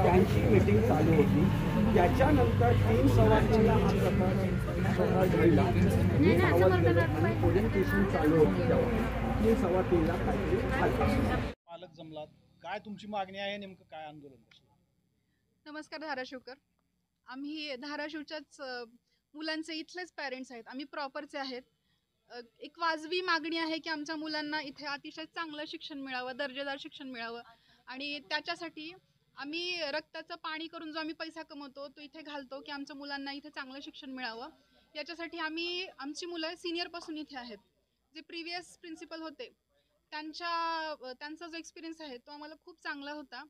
त्यांची मीटिंग चालू होती, त्याच्यानंतर 3:15ला हा प्रकार घडला आणि पोलिंग स्टेशन चालू होती तेव्हा 3:15ला काहीतरी पालक जमलात, काय तुमची मागणी आहे, नेमकं काय आंदोलन? नमस्कार धाराशिवकर, आम्ही धाराशिवच्याच मुलांचे इथलेच पॅरेंट्स आहेत, आम्ही प्रॉपरचे आहेत. एक वाजवी मागणी आहे की आमच्या मुलांना इथे अतिशय चांगलं शिक्षण मिळावं, दर्जेदार शिक्षण मिळावं आणि त्याच्यासाठी आम्ही रक्ताचं पाणी करून जो आम्ही पैसा कमवतो तो इथे घालतो की आमच्या मुलांना इथे चांगलं शिक्षण मिळावं. याच्यासाठी आमची मुलं सिनियरपासून इथे आहेत. जे प्रिव्हियस प्रिन्सिपल होते त्यांचा जो एक्सपिरियन्स आहे तो आम्हाला खूप चांगला होता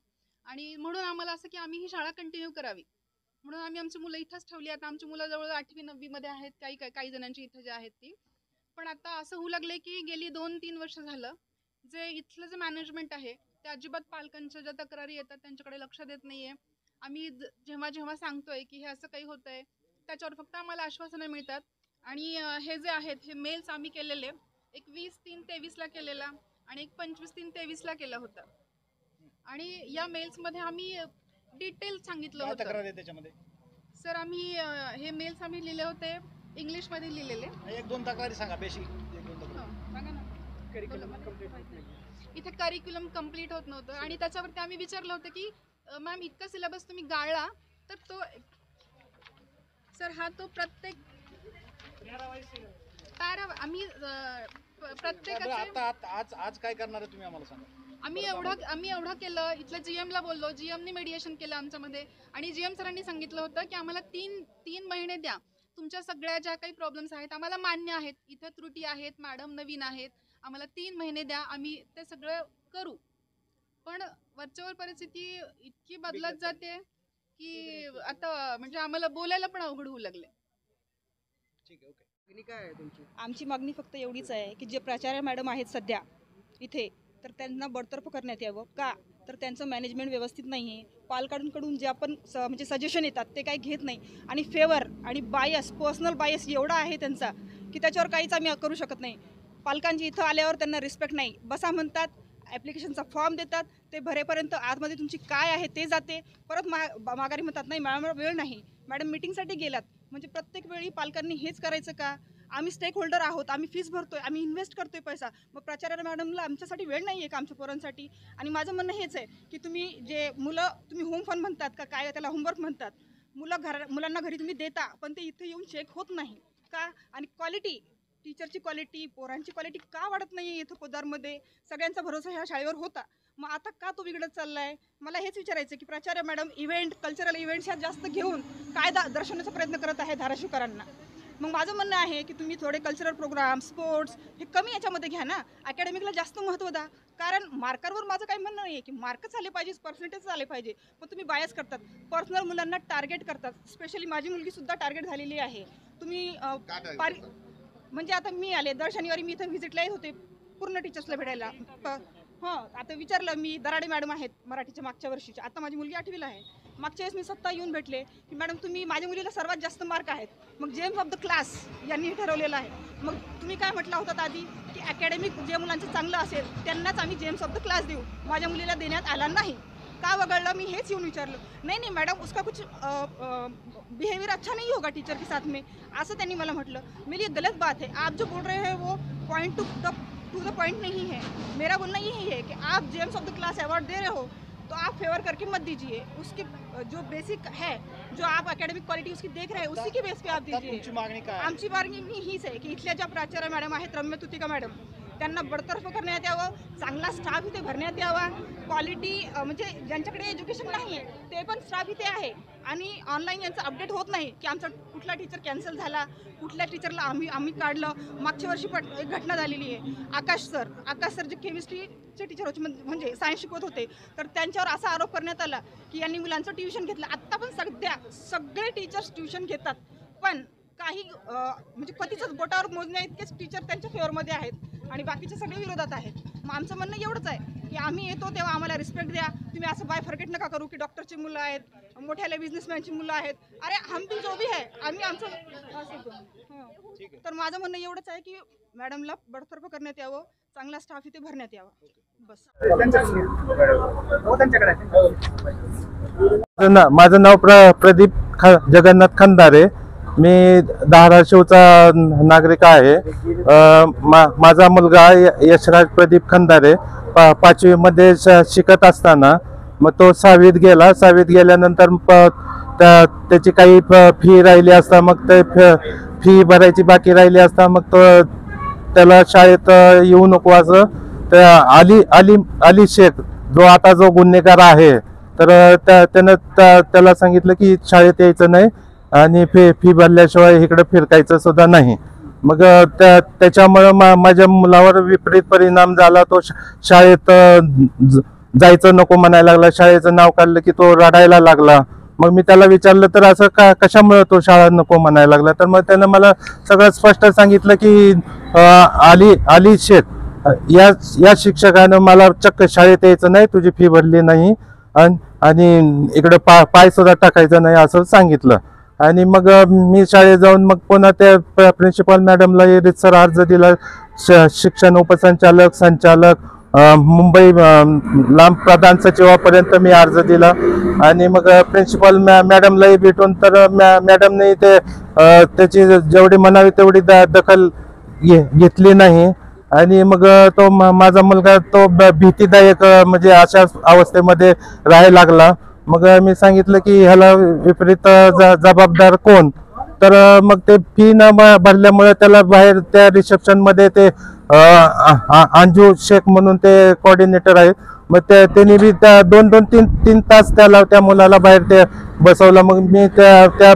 आणि म्हणून आम्हाला असं की आम्ही ही शाळा कंटिन्यू करावी म्हणून आम्ही आमची मुलं इथंच ठेवली. आता आमची मुलं जवळ 8वी 9वी मध्ये आहेत, काही जणांची इथे जे आहेत ती. पण आता असं होऊ लागले की गेली 2-3 वर्ष झालं जे इथलं जे मॅनेजमेंट आहे ते अजिबात पालकांच्या ज्या तक्रारी येतात त्यांच्याकडे लक्ष देत नाहीये. आम्ही जेव्हा सांगतोय की हे असं काही होतंय त्याच्यावर फक्त आम्हाला आश्वासनं मिळतात आणि हे जे आहेत हे मेल्स आम्ही केलेले एक 20-3-23ला केलेला आणि एक 25-3-23ला केला होता आणि या मेल्समध्ये आम्ही डिटेल सांगितलं होतं. तक्रार आहे त्याच्यामध्ये सर आम्ही हे मेल्स आम्ही लिहिले होते इंग्लिशमध्ये लिहिलेले. 1-2 तक्रारी सांगा, बेसिक 1-2 तक्रारी सांगा ना. इथे करिक्युलम कंप्लीट होत नव्हतं आणि त्याच्यावरती आम्ही विचारलं होतं की मॅम इतका सिलेबस तुम्ही गाळला तर तो सर हा तो प्रत्येक पॅरा आम्ही प्रत्येकाचे आज काय करणार आहे तुम्ही आम्हाला सांगा. आम्ही एवढं केलं, इथल्या जीएमला बोललो, जीएमने मेडिएशन केलं आमच्यामध्ये आणि जीएम सरांनी सांगितलं होतं की आम्हाला 3 महिने द्या, तुमच्या सगळ्या ज्या काही प्रॉब्लेम्स आहेत आम्हाला मान्य आहेत, इथे त्रुटी आहेत, मॅडम नवीन आहेत, आम्हाला 3 महिने द्या, आम्ही ते सगळं करू. पण वरच्यावर परिस्थिती इतकी बदलत जाते की आता म्हणजे आम्हाला बोलायला पण अवघड होऊ लागले. ठीक आहे, ओके. काय आहे तुमची? आमची मागणी फक्त एवढीच आहे की जे प्राचार्य मॅडम आहेत सध्या इथे तर त्यांना बडतर्फ करण्यात यावं. का तर त्यांचं मॅनेजमेंट व्यवस्थित नाही आहे. पालकांकडून जे आपण म्हणजे सजेशन येतात ते काही घेत नाही आणि फेवर आणि बायस, पर्सनल बायस एवढा आहे त्यांचा की त्याच्यावर काहीच आम्ही करू शकत नाही. पालकांची इथं आल्यावर त्यांना रिस्पेक्ट नाही, बसा म्हणतात, ॲप्लिकेशनचा फॉर्म देतात, ते भरेपर्यंत आतमध्ये तुमची काय आहे ते जाते, परत माघारी म्हणतात नाही मॅडम वेळ नाही, मॅडम मीटिंगसाठी गेलात. म्हणजे प्रत्येक वेळी पालकांनी हेच करायचं का? आम्ही स्टेक होल्डर आहोत, आम्ही फीस भरतोय, आम्ही इन्व्हेस्ट करतोय पैसा, मग प्राचार्य मॅडमला आमच्यासाठी वेळ नाही आहे का आमच्या पोरांसाठी? आणि माझं म्हणणं हेच आहे की तुम्ही जे तुम्ही होम फंड म्हणतात का काय त्याला होमवर्क म्हणतात, मुलांना घरी तुम्ही देता पण ते इथे येऊन चेक होत नाही का? आणि क्वालिटी, टीचरची क्वालिटी, पोरांची क्वालिटी का वाढत नाही इथं पोदारमध्ये? सगळ्यांचा भरोसा ह्या शाळेवर होता, मग आता का तो बिघडत चालला आहे? मला हेच विचारायचं की प्राचार्य मॅडम इव्हेंट, कल्चरल इव्हेंट्स ह्या जास्त घेऊन काय दर्शवण्याचा प्रयत्न करत आहे धाराशिवकरांना. मग माझं म्हणणं आहे की तुम्ही थोडे कल्चरल प्रोग्राम, स्पोर्ट्स हे कमी याच्यामध्ये घ्या ना, अकॅडमिकला जास्त महत्त्व द्या. कारण मार्करवर माझं काही म्हणणं नाही आहे की मार्कच आले पाहिजे, पर्सेंटेज आले पाहिजे, पण तुम्ही बायस करतात, पर्सनल मुलांना टार्गेट करतात. स्पेशली माझी मुलगीसुद्धा टार्गेट झालेली आहे. तुम्ही म्हणजे आता मी आले दर शनिवारी, मी इथं व्हिजिटला येत होते पूर्ण टीचर्सला भेटायला. आता विचारलं मी, दराडे मॅडम आहेत मराठीच्या मागच्या वर्षीच्या, आता माझी मुलगी 8वीला आहे. मागच्या वेळेस मी स्वतः येऊन भेटले की मॅडम तुम्ही, माझ्या मुलीला सर्वात जास्त मार्क आहेत, मग जेम्स ऑफ द क्लास यांनी ठरवलेलं आहे. मग तुम्ही काय म्हटलं होतात आधी की अकॅडमिक जे मुलांचं चांगलं असेल त्यांनाच आम्ही जेम्स ऑफ द क्लास देऊ, माझ्या मुलीला देण्यात आला नाही का वगळलं? मी हेच येऊन विचारलं. नाही मॅडम उसका कुछ बिहेवियर अच्छा नहीं होगा टीचर के साथ में, असं त्यांनी मला म्हटलं. मेरी ये गलत बात है, आप जो बोल रहे हैं वो पॉइंट टू द पॉइंट नहीं है. मेरा बोलना यही है कि आप gems of the class award दे रहे हो तो आप फेवर करके मत दीजिए, उसके जो बेसिक है, जो आप एकेडमिक क्वालिटी उसकी देख रहे हैं उसी के बेस पे आप दीजिए. तुमची मागणी काय? आमची मागणी हीच आहे की इथल्या ज्या प्राचार्य मॅडम आहेत, रम्य तुतिका मॅडम, त्यांना बडतर्फ करण्यात यावं, चांगला स्टाफ इथे भरण्यात यावा, क्वालिटी म्हणजे ज्यांच्याकडे एज्युकेशन नाही आहे ते पण स्टाफ इथे आहे आणि ऑनलाईन यांचं अपडेट होत नाही की आमचा कुठला टीचर कॅन्सल झाला, कुठल्या टीचरला आम्ही काढलं. मागच्या वर्षी पण एक घटना झालेली आहे. आकाश सर जे केमिस्ट्रीचे टीचर होते म्हणजे सायन्स शिकवत होते, तर त्यांच्यावर असा आरोप करण्यात आला की यांनी मुलांचं ट्युशन घेतलं. आत्ता पण सगळे टीचर्स ट्युशन घेतात, पण काही म्हणजे कधीच बोटावर मोजण्या इतकेच टीचर त्यांच्या फेवरमध्ये आहेत आणि बाकीचे सगळे विरोधात आहेत. मग आमचं म्हणणं एवढंच आहे की आम्ही येतो तेव्हा आम्हाला रिस्पेक्ट द्या. तुम्ही असं बाय फॉरगेट नका करू की डॉक्टरची मुलं आहेत, मोठ्याल्या बिझनेसमॅनची मुलं आहेत. अरे हम भी जो भी है आम्ही आमचं तर माझं म्हणणं एवढंच आहे की मॅडमला बडतर्फ करण्यात यावं, चांगला स्टाफ इथे भरण्यात यावा. बस. माझं नाव प्रदीप जगन्नाथ खंदारे. मी धाराशिवचा नागरिक आहे. माझा मुलगा यशराज प्रदीप खंदारे 5वीमध्ये शिकत असताना मग तो 6वीत गेला. 6वीत गेल्यानंतर त्याची काही फी राहिली असता, मग ते फी भरायची बाकी राहिली असता मग तो त्याला शाळेत येऊ नको असं अली शेख जो आता गुन्हेगार आहे तर त्यानं त्याला सांगितलं की शाळेत यायचं नाही आणि फी भरल्याशिवाय इकडे फिरकायचं सुद्धा नाही. मग त्याच्यामुळं माझ्या मुलावर विपरीत परिणाम झाला. तो शाळेत जायचं नको म्हणायला लागला. शाळेचं नाव काढलं की तो रडायला लागला. मग मी त्याला विचारलं तर असं कशामुळे तो शाळा नको म्हणायला लागला. तर मग त्यानं मला सगळं स्पष्ट सांगितलं की अली शेख या शिक्षकानं मला चक्क शाळेत यायचं नाही, तुझी फी भरली नाही आणि इकडे पाय सुद्धा टाकायचं नाही असं सांगितलं. आणि मग मी शाळेत जाऊन मग पुन्हा त्या प्रिन्सिपल मॅडमला रितसर अर्ज दिला. शिक्षण उपसंचालक, संचालक, मुंबई लांब प्रधान सचिवापर्यंत मी अर्ज दिला. आणि मग प्रिन्सिपल मॅडमलाही भेटून तर मॅडमने त्याची जेवढी म्हणावी तेवढी दखल घेतली नाही. आणि मग तो माझा मुलगा तो भीतीदायक म्हणजे अशा अवस्थेमध्ये राहायला लागला. मग मी सांगितलं की ह्याला विपरीत जबाबदार कोण. तर मग ते फी न भरल्यामुळे त्याला बाहेर त्या रिसेप्शनमध्ये ते अंजू शेख म्हणून ते कोऑर्डिनेटर आहेत, मग त्यांनी बी त्या 2-3 तास त्या मुलाला बाहेर ते बसवलं. मग मी त्या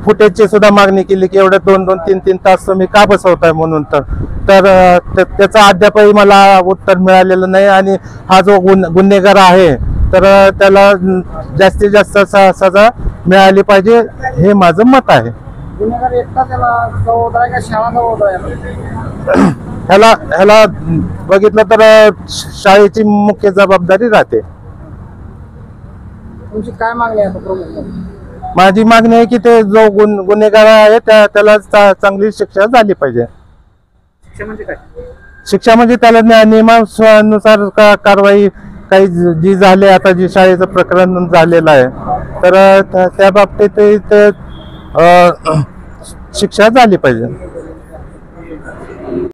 फुटेजची सुद्धा मागणी केली की एवढे 2-3 तास तुम्ही का बसवताय म्हणून. तर त्याचं अद्यापही मला उत्तर मिळालेलं नाही. आणि हा जो गुन्हेगार आहे तर त्याला जास्तीत जास्त सजा मिळाली पाहिजे हे माझं मत आहे. गुन्हेगार एकटा त्याला जबाबदार आहे का शाळा जबाबदार आहे? ह्याला बघितलं तर शाळेची मुख्य जबाबदारी राहते. तुमची काय मागणी आहे प्रमुख? माझी मागणी आहे की ते जो गुन्हेगार आहे त्याला चांगली शिक्षा झाली पाहिजे. शिक्षा म्हणजे काय? शिक्षा म्हणजे त्याला नियमानुसार कारवाई काही जी झाली, आता जी शाळेचं प्रकरण झालेलं आहे तर त्या बाबतीत शिक्षा झाली पाहिजे.